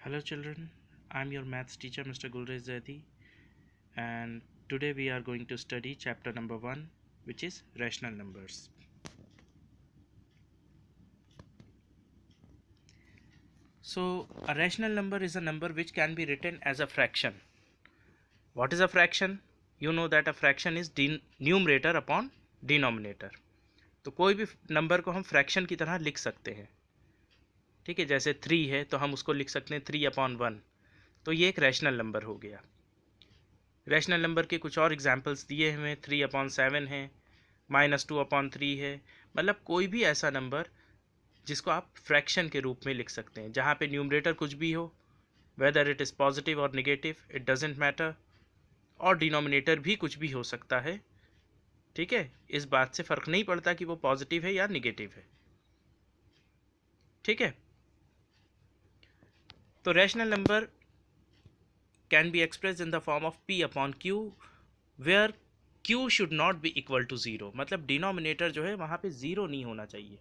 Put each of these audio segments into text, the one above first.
Hello children, I am your maths teacher Mr. Gulraj Zaidi, and today we are going to study chapter number 1, which is rational numbers. So a rational number is a number which can be written as a fraction. What is a fraction? You know that a fraction is numerator upon denominator. तो कोई भी number को हम fraction की तरह लिख सकते हैं. ठीक है, जैसे 3 है तो हम उसको लिख सकते हैं 3/1. तो ये एक रैशनल नंबर हो गया. रैशनल नंबर के कुछ और एग्जांपल्स दिए हुए 3/7 है, -2/3 है. मतलब कोई भी ऐसा नंबर जिसको आप फ्रैक्शन के रूप में लिख सकते हैं, जहाँ पे न्यूमरेटर कुछ भी हो, वेदर इट इज़ पॉजिटिव और नेगेटिव, इट डजेंट मैटर, और डिनोमिनेटर भी कुछ भी हो सकता है. ठीक है, इस बात से फ़र्क नहीं पड़ता कि वो पॉजिटिव है या निगेटिव है. ठीक है, तो rational number can be expressed in the form of p/q where q should not be equal to 0. मतलब डिनोमिनेटर जो है वहाँ पे 0 नहीं होना चाहिए,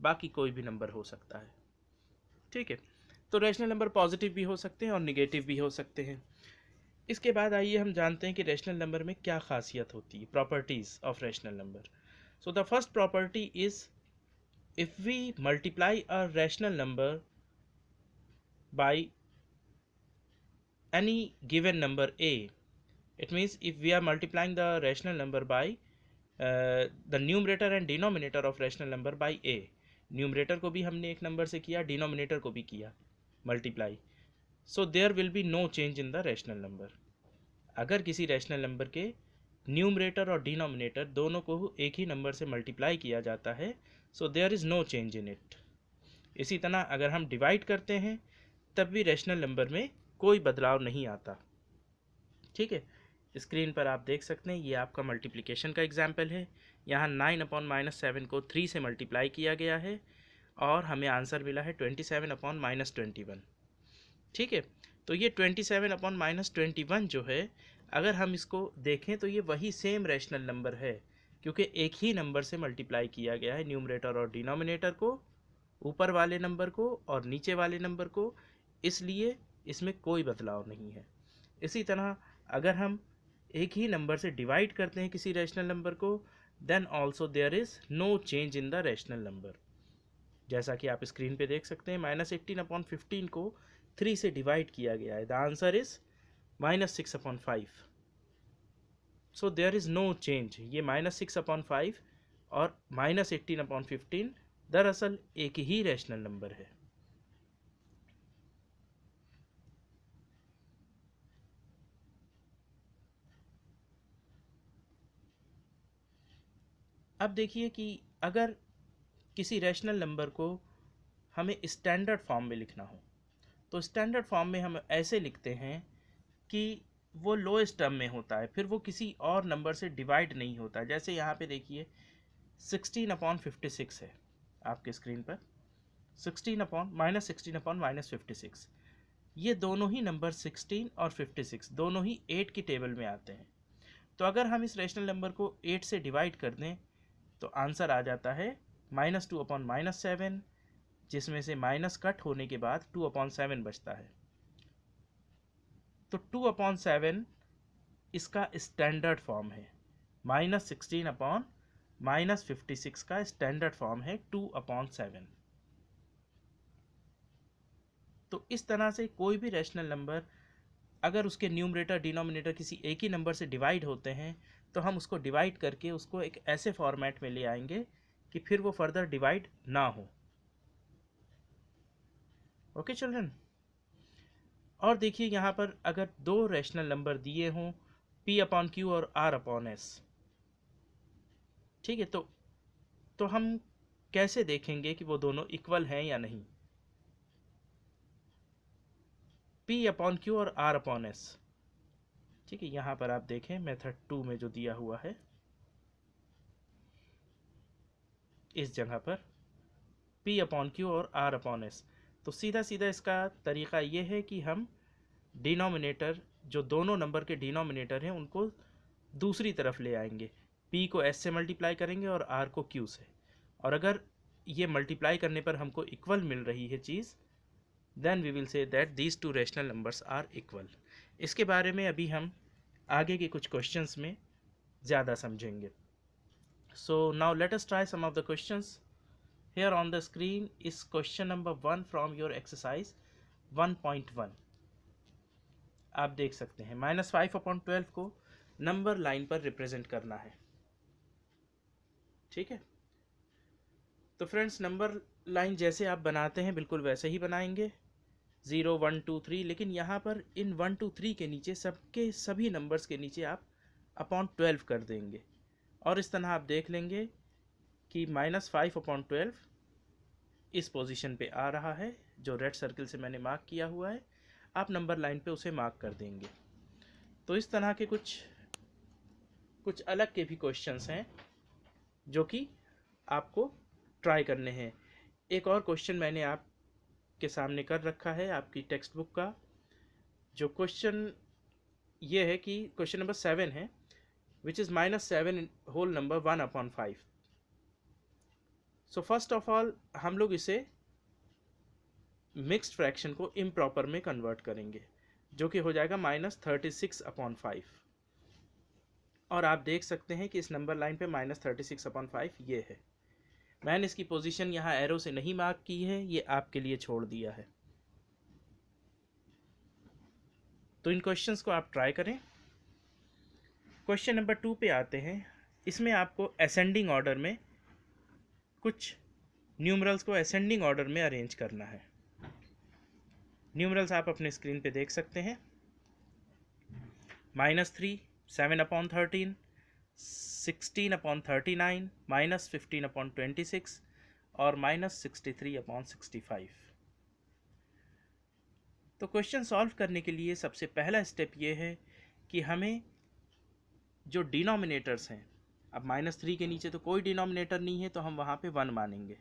बाकी कोई भी नंबर हो सकता है. ठीक है, तो रैशनल नंबर पॉजिटिव भी हो सकते हैं और निगेटिव भी हो सकते हैं. इसके बाद आइए हम जानते हैं कि रैशनल नंबर में क्या खासियत होती है, properties of rational number. So the first property is if we multiply a rational number by any given number a, it means if we are multiplying the rational number by the numerator and denominator of rational number by a, numerator को भी हमने एक number से किया, denominator को भी किया multiply, so there will be no change in the rational number. अगर किसी रैशनल नंबर के न्यूमरेटर और डिनोमिनेटर दोनों को एक ही नंबर से मल्टीप्लाई किया जाता है, so there is no change in it. इसी तरह अगर हम डिवाइड करते हैं तब भी रैशनल नंबर में कोई बदलाव नहीं आता. ठीक है, स्क्रीन पर आप देख सकते हैं, ये आपका मल्टीप्लिकेशन का एग्जाम्पल है. यहाँ 9/-7 को 3 से मल्टीप्लाई किया गया है और हमें आंसर मिला है 27/-21. ठीक है, तो ये 27/-21 जो है, अगर हम इसको देखें तो ये वही सेम रैशनल नंबर है, क्योंकि एक ही नंबर से मल्टीप्लाई किया गया है, न्यूमरेटर और डिनोमिनेटर को, ऊपर वाले नंबर को और नीचे वाले नंबर को, इसलिए इसमें कोई बदलाव नहीं है. इसी तरह अगर हम एक ही नंबर से डिवाइड करते हैं किसी रैशनल नंबर को, then also there is no change in the rational number. जैसा कि आप स्क्रीन पे देख सकते हैं, -18/15 को 3 से डिवाइड किया गया है, the answer is -6/5. So there is no change. ये -6/5 और -18/15 दरअसल एक ही रैशनल नंबर है. अब देखिए कि अगर किसी रैशनल नंबर को हमें स्टैंडर्ड फॉर्म में लिखना हो, तो स्टैंडर्ड फॉर्म में हम ऐसे लिखते हैं कि वो लोएस्ट टर्म में होता है, फिर वो किसी और नंबर से डिवाइड नहीं होता. जैसे यहाँ पे देखिए 16/56 है आपके स्क्रीन पर, 16/-16/-56. ये दोनों ही नंबर 16 और 56 दोनों ही 8 की टेबल में आते हैं. तो अगर हम इस रैशनल नंबर को 8 से डिवाइड कर दें तो आंसर आ जाता है -2/-7, जिसमें से माइनस कट होने के बाद 2/7 बचता है. तो 2/7 इसका स्टैंडर्ड फॉर्म है, -16/-56 का स्टैंडर्ड फॉर्म है 2/7. तो इस तरह से कोई भी रैशनल नंबर अगर उसके न्यूमरेटर डिनोमिनेटर किसी एक ही नंबर से डिवाइड होते हैं, तो हम उसको डिवाइड करके उसको एक ऐसे फॉर्मेट में ले आएंगे कि फिर वो फर्दर डिवाइड ना हो. ओके चिल्ड्रन, और देखिए यहाँ पर अगर दो रैशनल नंबर दिए हों p/q और r/s. ठीक है, तो हम कैसे देखेंगे कि वो दोनों इक्वल हैं या नहीं. p/q और r/s. ठीक है, यहाँ पर आप देखें मेथड 2 में जो दिया हुआ है, इस जगह पर p/q और r/s. तो सीधा सीधा इसका तरीका ये है कि हम डिनोमिनेटर, जो दोनों नंबर के डिनोमिनेटर हैं, उनको दूसरी तरफ ले आएंगे. p को s से मल्टीप्लाई करेंगे और r को q से, और अगर ये मल्टीप्लाई करने पर हमको इक्वल मिल रही है चीज़, then we will say that these two rational numbers are equal. इसके बारे में अभी हम आगे के कुछ क्वेश्चंस में ज़्यादा समझेंगे। So now let us try some of the questions. Here on the screen is question number 1 from your exercise 1.1। आप देख सकते हैं -5/12 को नंबर लाइन पर रिप्रेजेंट करना है। ठीक है, तो फ्रेंड्स नंबर लाइन जैसे आप बनाते हैं बिल्कुल वैसे ही बनाएंगे, 0 1 2 3। लेकिन यहाँ पर इन 1 2 3 के नीचे सबके सभी नंबर्स के नीचे आप अपॉन 12 कर देंगे और इस तरह आप देख लेंगे कि -5/12 इस पोजीशन पे आ रहा है, जो रेड सर्कल से मैंने मार्क किया हुआ है। आप नंबर लाइन पे उसे मार्क कर देंगे। तो इस तरह के कुछ अलग के भी क्वेश्चंस हैं जो कि आपको ट्राई करने हैं। एक और क्वेश्चन मैंने आपके सामने कर रखा है आपकी टेक्स्ट बुक का। जो क्वेश्चन ये है कि क्वेश्चन नंबर 7 है, which is -7 whole number 1/5। So first of all हम लोग इसे मिक्स्ड फ्रैक्शन को इम्प्रॉपर में कन्वर्ट करेंगे, जो कि हो जाएगा -36/5। और आप देख सकते हैं कि इस नंबर लाइन पे -36/5 ये है। मैंने इसकी पोजीशन यहाँ एरो से नहीं मार्क की है, ये आपके लिए छोड़ दिया है। तो इन क्वेश्चंस को आप ट्राई करें। क्वेश्चन नंबर 2 पे आते हैं। इसमें आपको असेंडिंग ऑर्डर में कुछ न्यूमरल्स को असेंडिंग ऑर्डर में अरेंज करना है। न्यूमरल्स आप अपने स्क्रीन पे देख सकते हैं। -3 7/13, 16/39, -15/26 और -63/65। तो क्वेश्चन सॉल्व करने के लिए सबसे पहला स्टेप ये है कि हमें जो डिनोमिनेटर्स हैं, अब -3 के नीचे तो कोई डिनोमिनेटर नहीं है तो हम वहाँ पे 1 मानेंगे।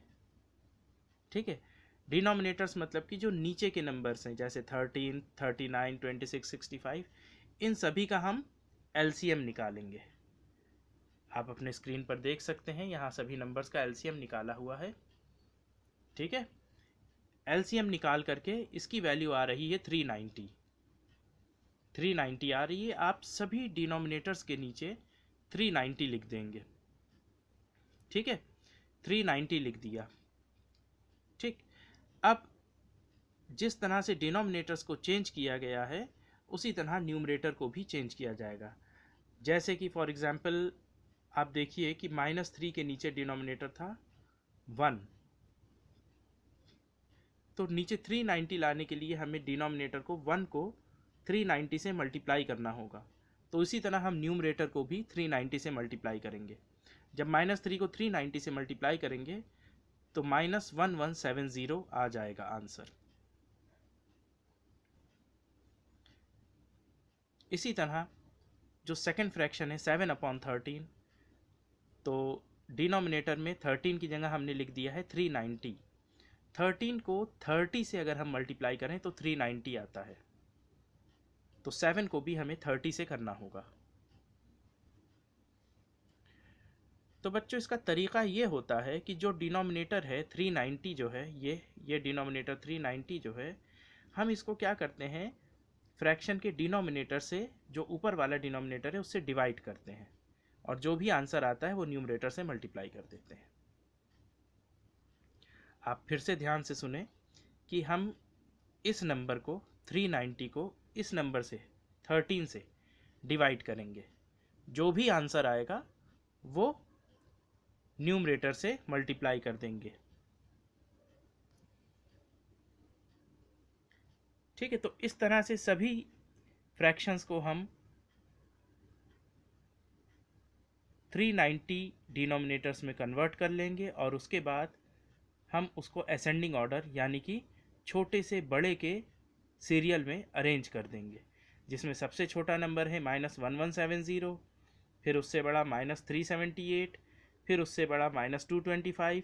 ठीक है, डिनोमिनेटर्स मतलब कि जो नीचे के नंबर्स हैं जैसे 13, 39, 26, 65, इन सभी का हम एलसीएम निकालेंगे। आप अपने स्क्रीन पर देख सकते हैं यहाँ सभी नंबर्स का एलसीएम निकाला हुआ है। ठीक है, एलसीएम निकाल करके इसकी वैल्यू आ रही है 390। 390 आ रही है। आप सभी डिनोमिनेटर्स के नीचे 390 लिख देंगे। ठीक है, 390 लिख दिया। ठीक, अब जिस तरह से डिनोमिनेटर्स को चेंज किया गया है उसी तरह न्यूमरेटर को भी चेंज किया जाएगा। जैसे कि फॉर एग्जांपल आप देखिए कि -3 के नीचे डिनोमिनेटर था 1, तो नीचे 390 लाने के लिए हमें डिनोमिनेटर को 1 को 390 से मल्टीप्लाई करना होगा। तो इसी तरह हम न्यूमरेटर को भी 390 से मल्टीप्लाई करेंगे। जब -3 को 390 से मल्टीप्लाई करेंगे तो -1170 आ जाएगा आंसर। इसी तरह जो सेकंड फ्रैक्शन है 7/13, तो डिनोमिनेटर में 13 की जगह हमने लिख दिया है 390। 13 को 30 से अगर हम मल्टीप्लाई करें तो 390 आता है। तो 7 को भी हमें 30 से करना होगा। तो बच्चों इसका तरीका ये होता है कि जो डिनोमिनेटर है 390 जो है, ये डिनोमिनेटर 390 जो है, हम इसको क्या करते हैं, फ्रैक्शन के डिनोमिनेटर से जो ऊपर वाला डिनोमिनेटर है उससे डिवाइड करते हैं और जो भी आंसर आता है वो न्यूमरेटर से मल्टीप्लाई कर देते हैं। आप फिर से ध्यान से सुने कि हम इस नंबर को 390 को इस नंबर से 13 से डिवाइड करेंगे। जो भी आंसर आएगा वो न्यूमरेटर से मल्टीप्लाई कर देंगे। ठीक है, तो इस तरह से सभी फ्रैक्शंस को हम 390 डिनोमिनेटर्स में कन्वर्ट कर लेंगे और उसके बाद हम उसको असेंडिंग ऑर्डर यानी कि छोटे से बड़े के सीरियल में अरेंज कर देंगे, जिसमें सबसे छोटा नंबर है -1170, फिर उससे बड़ा -378, फिर उससे बड़ा -225।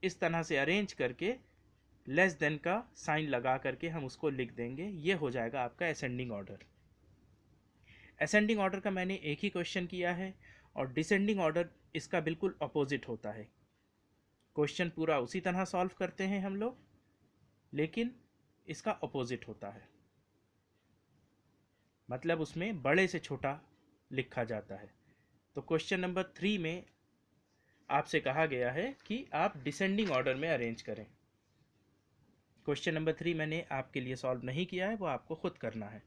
इस तरह से अरेंज करके लेस देन का साइन लगा करके हम उसको लिख देंगे। ये हो जाएगा आपका असेंडिंग ऑर्डर। असेंडिंग ऑर्डर का मैंने एक ही क्वेश्चन किया है और डिसेंडिंग ऑर्डर इसका बिल्कुल अपोजिट होता है। क्वेश्चन पूरा उसी तरह सॉल्व करते हैं हम लोग, लेकिन इसका अपोजिट होता है, मतलब उसमें बड़े से छोटा लिखा जाता है। तो क्वेश्चन नंबर 3 में आपसे कहा गया है कि आप डिसेंडिंग ऑर्डर में अरेंज करें। क्वेश्चन नंबर 3 मैंने आपके लिए सॉल्व नहीं किया है, वो आपको खुद करना है।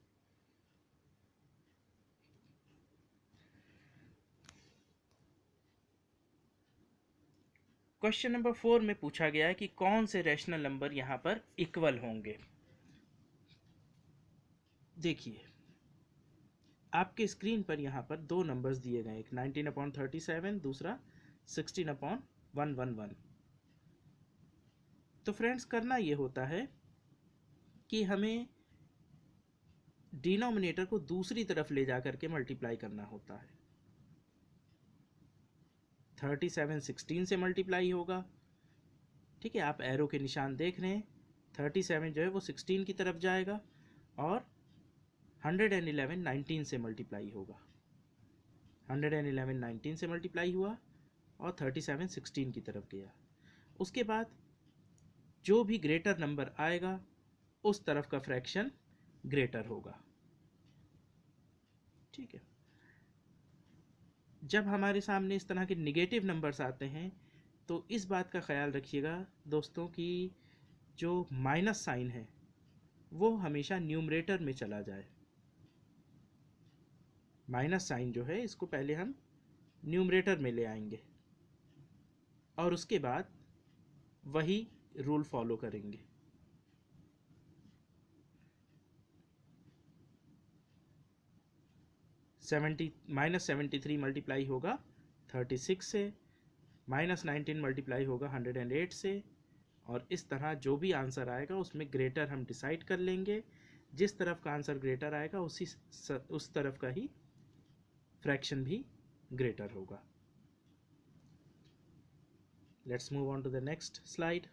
क्वेश्चन नंबर 4 में पूछा गया है कि कौन से रैशनल नंबर यहां पर इक्वल होंगे। देखिए आपके स्क्रीन पर यहां पर दो नंबर्स दिए गए, एक 19/37, दूसरा 16/111। तो फ्रेंड्स करना ये होता है कि हमें डिनोमिनेटर को दूसरी तरफ ले जाकर के मल्टीप्लाई करना होता है। 37 16 से मल्टीप्लाई होगा, ठीक है, आप एरो के निशान देख रहे हैं। 37 जो है वो 16 की तरफ जाएगा और 111 19 से मल्टीप्लाई होगा। 111 19 से मल्टीप्लाई हुआ और 37 16 की तरफ गया। उसके बाद जो भी ग्रेटर नंबर आएगा उस तरफ का फ्रैक्शन ग्रेटर होगा, ठीक है। जब हमारे सामने इस तरह के निगेटिव नंबर्स आते हैं तो इस बात का ख्याल रखिएगा दोस्तों कि जो माइनस साइन है वो हमेशा न्यूमरेटर में चला जाए। माइनस साइन जो है इसको पहले हम न्यूमरेटर में ले आएंगे और उसके बाद वही रूल फॉलो करेंगे। -73 मल्टीप्लाई होगा 36 से, -19 मल्टीप्लाई होगा 108 से, और इस तरह जो भी आंसर आएगा उसमें ग्रेटर हम डिसाइड कर लेंगे। जिस तरफ का आंसर ग्रेटर आएगा उस तरफ का ही फ्रैक्शन भी ग्रेटर होगा। Let's move on to the next slide.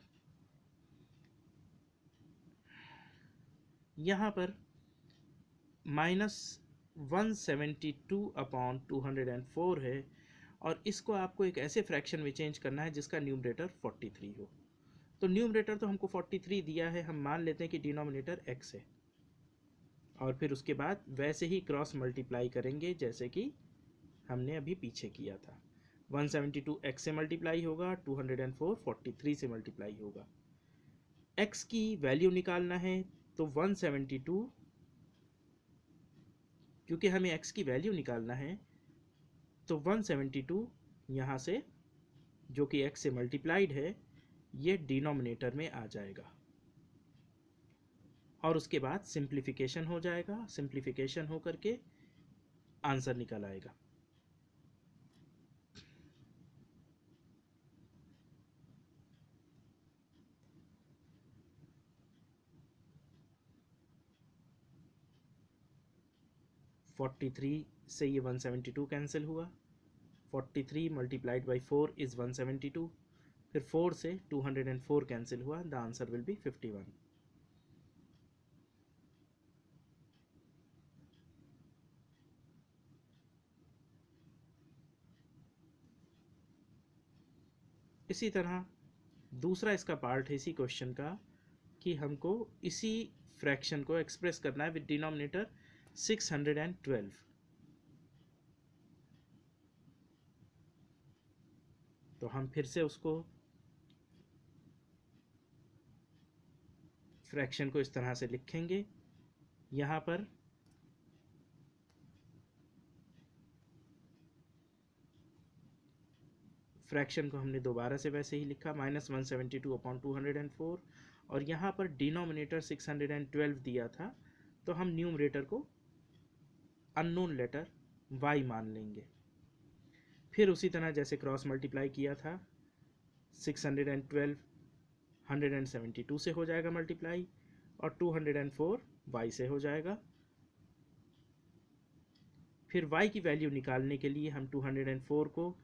यहाँ पर -172/204 है और इसको आपको एक ऐसे फ्रैक्शन में चेंज करना है जिसका न्यूमरेटर 43 हो। तो न्यूमरेटर तो हमको 43 दिया है, हम मान लेते हैं कि डिनोमिनेटर x है और फिर उसके बाद वैसे ही क्रॉस मल्टीप्लाई करेंगे जैसे कि हमने अभी पीछे किया था। 172 x से मल्टीप्लाई होगा, 204 43 से मल्टीप्लाई होगा। x की वैल्यू निकालना है तो 172, क्योंकि हमें x की वैल्यू निकालना है तो 172 यहाँ से जो कि x से मल्टीप्लाइड है ये डिनोमिनेटर में आ जाएगा और उसके बाद सिंप्लीफिकेशन हो जाएगा। सिंप्लीफिकेशन हो करके आंसर निकल आएगा। फोर्टी थ्री से ये 172 कैंसिल हुआ। 43 मल्टीप्लाइड बाई 4 इज 172। फिर 4 से 204 कैंसिल हुआ। The answer will be 51। इसी तरह दूसरा इसका पार्ट है इसी क्वेश्चन का कि हमको इसी फ्रैक्शन को एक्सप्रेस करना है विद डिनोमिनेटर 612। तो हम फिर से उसको फ्रैक्शन को इस तरह से लिखेंगे। यहाँ पर फ्रैक्शन को हमने दोबारा से वैसे ही लिखा -172/204 और यहाँ पर डिनोमिनेटर 612 दिया था तो हम न्यूमरेटर को अननोन लेटर y मान लेंगे। फिर उसी तरह जैसे क्रॉस मल्टीप्लाई किया था 612 172 से हो जाएगा मल्टीप्लाई और 204 y से हो जाएगा। फिर y की वैल्यू निकालने के लिए हम 204 को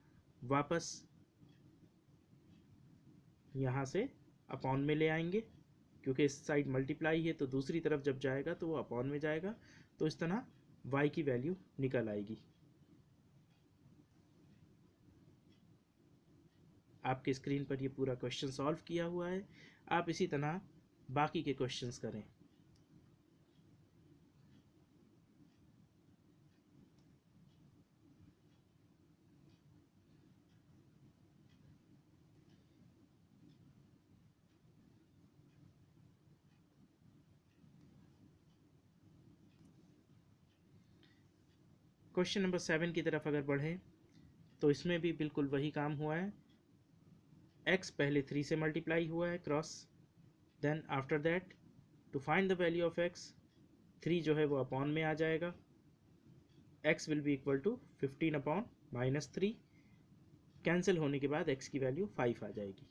वापस यहाँ से अपॉन में ले आएंगे, क्योंकि इस साइड मल्टीप्लाई है तो दूसरी तरफ जब जाएगा तो वो अपॉन में जाएगा। तो इस तरह y की वैल्यू निकल आएगी। आपके स्क्रीन पर ये पूरा क्वेश्चन सॉल्व किया हुआ है। आप इसी तरह बाकी के क्वेश्चंस करें। क्वेश्चन नंबर 7 की तरफ अगर बढ़ें तो इसमें भी बिल्कुल वही काम हुआ है। x पहले 3 से मल्टीप्लाई हुआ है cross, then after that to find the value of x, 3 जो है वो अपॉन में आ जाएगा, x will be equal to 15 upon -3, cancel होने के बाद x की वैल्यू 5 आ जाएगी।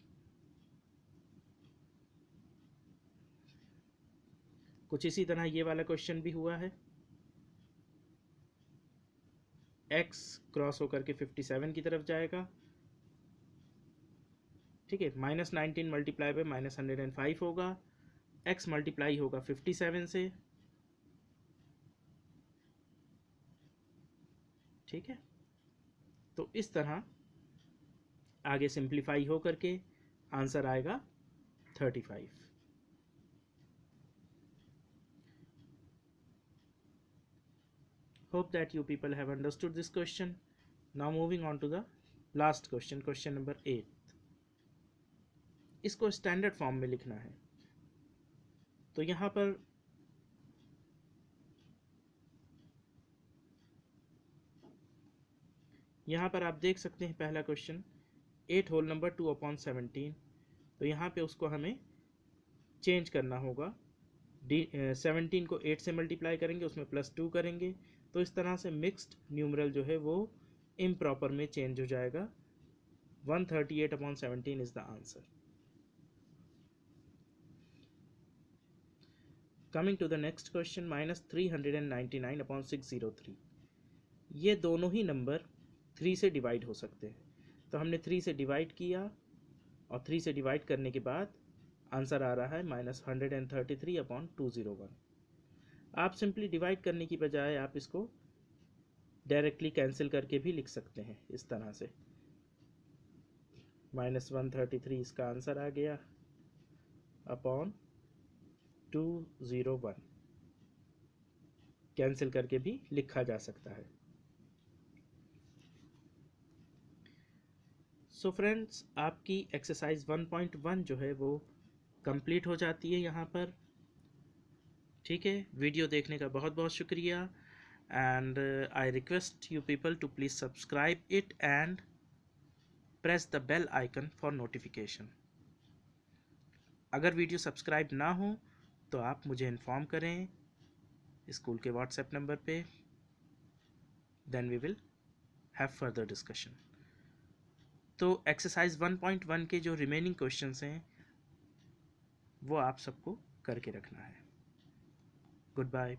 कुछ इसी तरह ये वाला क्वेश्चन भी हुआ है। x क्रॉस होकर के 57 की तरफ जाएगा, ठीक है, -19 मल्टीप्लाई बाय -105 होगा, x मल्टीप्लाई होगा 57 से, ठीक है। तो इस तरह आगे सिंप्लीफाई हो करके आंसर आएगा 35। Hope that you people have understood this question. Now moving on to the last question, question number 8. इसको स्टैंडर्ड फॉर्म में लिखना है। तो यहाँ पर आप देख सकते हैं पहला क्वेश्चन 8 होल नंबर 2/17। तो यहाँ पे उसको हमें चेंज करना होगा। 17 को 8 से मल्टीप्लाई करेंगे, उसमें +2 करेंगे, तो इस तरह से मिक्स्ड न्यूमरल जो है वो इम्प्रॉपर में चेंज हो जाएगा। 138/17 is the answer. Coming to the next question, -399/603। ये दोनों ही नंबर 3 से डिवाइड हो सकते हैं। तो हमने 3 से डिवाइड किया और 3 से डिवाइड करने के बाद आंसर आ रहा है -133/201। आप सिंपली डिवाइड करने की बजाय आप इसको डायरेक्टली कैंसिल करके भी लिख सकते हैं इस तरह से। -133 इसका आंसर आ गया अपॉन 201, कैंसिल करके भी लिखा जा सकता है। सो फ्रेंड्स, आपकी एक्सरसाइज 1.1 जो है वो कंप्लीट हो जाती है यहाँ पर, ठीक है। वीडियो देखने का बहुत बहुत शुक्रिया, and I request you people to please subscribe it and press the bell icon for notification. अगर वीडियो सब्सक्राइब ना हो तो आप मुझे इन्फॉर्म करें स्कूल के व्हाट्सएप नंबर पे, then we will have further discussion. तो एक्सरसाइज 1.1 के जो रिमेनिंग क्वेश्चंस हैं वो आप सबको करके रखना है। Good bye.